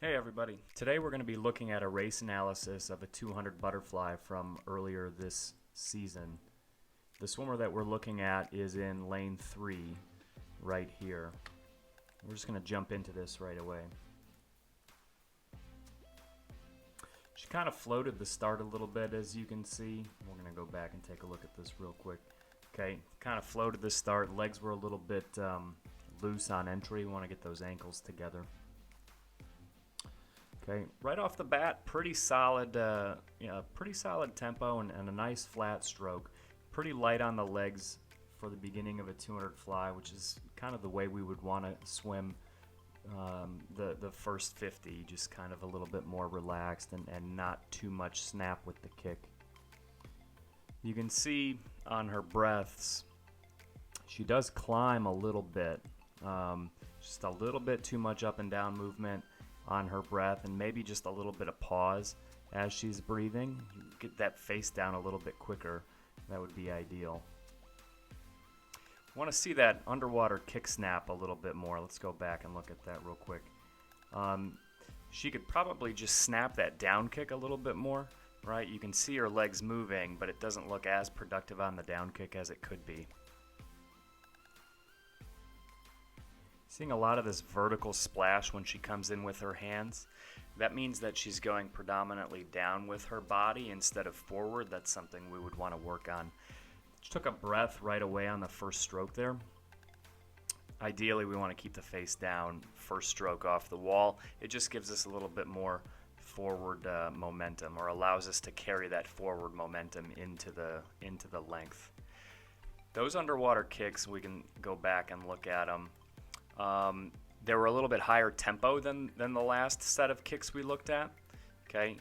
Hey everybody. Today we're going to be looking at a race analysis of a 200 butterfly from earlier this season. The swimmer that we're looking at is in lane 3 right here. We're just going to jump into this right away. She kind of floated the start a little bit, as you can see. We're going to go back and take a look at this real quick. Okay, kind of floated the start. Legs were a little bit loose on entry. We want to get those ankles together. Okay, right off the bat, pretty solid tempo and a nice flat stroke. Pretty light on the legs for the beginning of a 200 fly, which is kind of the way we would want to swim the first 50, just kind of a little bit more relaxed and not too much snap with the kick. You can see on her breaths, she does climb a little bit, just a little bit too much up and down movement on her breath, and maybe just a little bit of pause as she's breathing. Get that face down a little bit quicker. That would be ideal. Want to see that underwater kick snap a little bit more. Let's go back and look at that real quick. She could probably just snap that down kick a little bit more, right? You can see her legs moving, but it doesn't look as productive on the down kick as it could be. Seeing a lot of this vertical splash when she comes in with her hands. That means that she's going predominantly down with her body instead of forward. That's something we would want to work on. She took a breath right away on the first stroke there. Ideally, we want to keep the face down, first stroke off the wall. It just gives us a little bit more forward momentum, or allows us to carry that forward momentum into the length. Those underwater kicks, we can go back and look at them. They were a little bit higher tempo than the last set of kicks we looked at. Okay,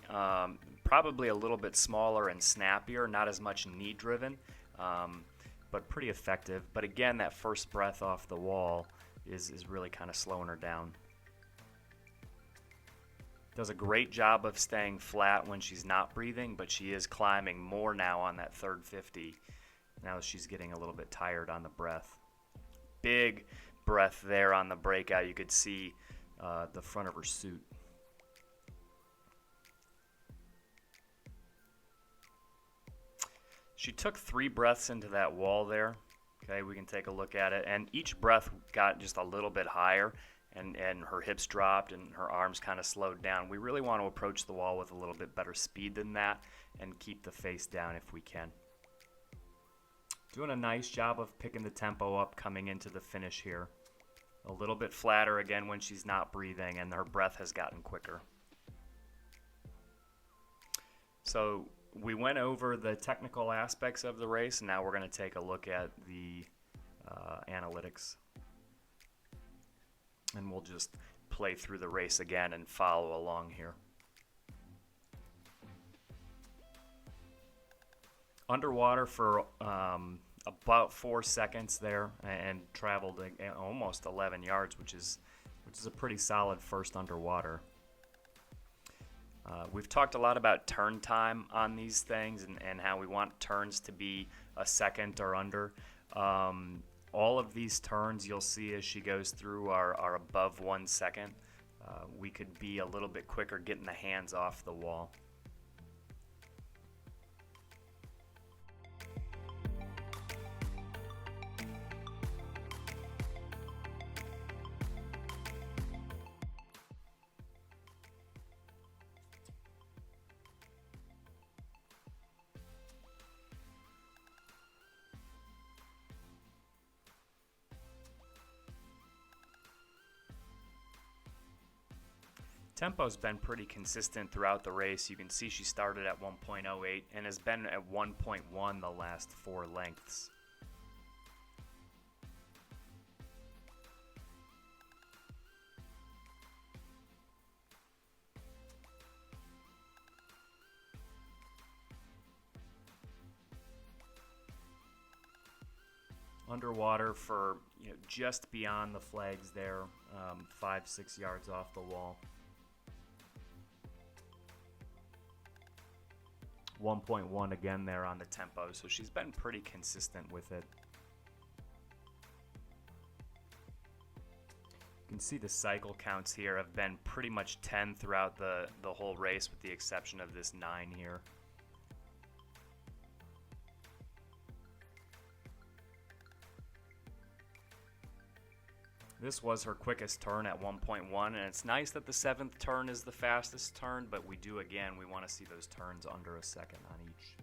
probably a little bit smaller and snappier, not as much knee driven, but pretty effective. But again, that first breath off the wall is really kind of slowing her down. Does a great job of staying flat when she's not breathing, but she is climbing more now on that third 50. Now she's getting a little bit tired on the breath. Big breath there on the breakout. You could see the front of her suit. She took 3 breaths into that wall there. Okay, we can take a look at it, and each breath got just a little bit higher, and her hips dropped and her arms kind of slowed down. We really want to approach the wall with a little bit better speed than that and keep the face down if we can. Doing a nice job of picking the tempo up coming into the finish here. A little bit flatter again when she's not breathing, and her breath has gotten quicker. So we went over the technical aspects of the race, and now we're going to take a look at the analytics. And we'll just play through the race again and follow along here. Underwater for about 4 seconds there, and traveled almost 11 yards, which is a pretty solid first underwater. We've talked a lot about turn time on these things and how we want turns to be a second or under. All of these turns you'll see as she goes through are above 1 second. We could be a little bit quicker getting the hands off the wall. Tempo's been pretty consistent throughout the race. You can see she started at 1.08 and has been at 1.1 the last 4 lengths. Underwater for just beyond the flags there, 5-6 yards off the wall. 1.1 again there on the tempo, so she's been pretty consistent with it. You can see the cycle counts here have been pretty much 10 throughout the whole race, with the exception of this 9 here. This was her quickest turn at 1.1, and it's nice that the 7th turn is the fastest turn, but we want to see those turns under a second on each.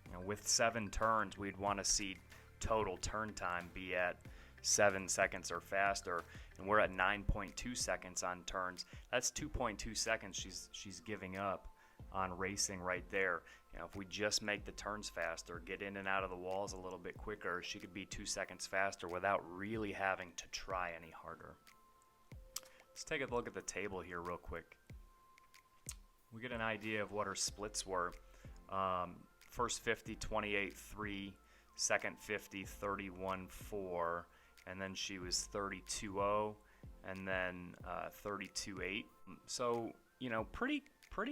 You know, with 7 turns, we'd want to see total turn time be at 7 seconds or faster, and we're at 9.2 seconds on turns. That's 2.2 seconds she's giving up on racing right there. You know, if we just make the turns faster, get in and out of the walls a little bit quicker, she could be 2 seconds faster without really having to try any harder. Let's take a look at the table here real quick. We get an idea of what her splits were. First 50, 28.3, second 50, 31.4, and then she was 32.0, and then 32.8. So, you know, pretty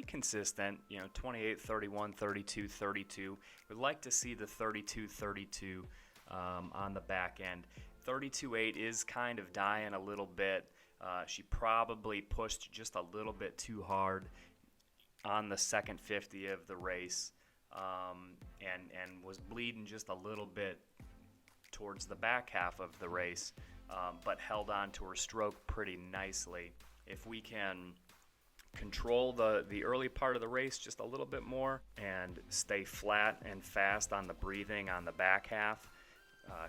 consistent, you know, 28, 31, 32, 32. We'd like to see the 32, 32 on the back end. 32.8 is kind of dying a little bit. She probably pushed just a little bit too hard on the second 50 of the race, and was bleeding just a little bit towards the back half of the race, but held on to her stroke pretty nicely. If we can control the early part of the race just a little bit more and stay flat and fast on the breathing on the back half,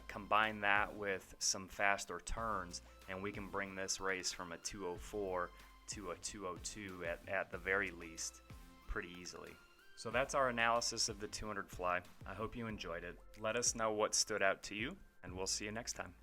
combine that with some faster turns, and we can bring this race from a 2:04 to a 2:02 at the very least pretty easily. So that's our analysis of the 200 fly. I hope you enjoyed it. Let us know what stood out to you, and we'll see you next time.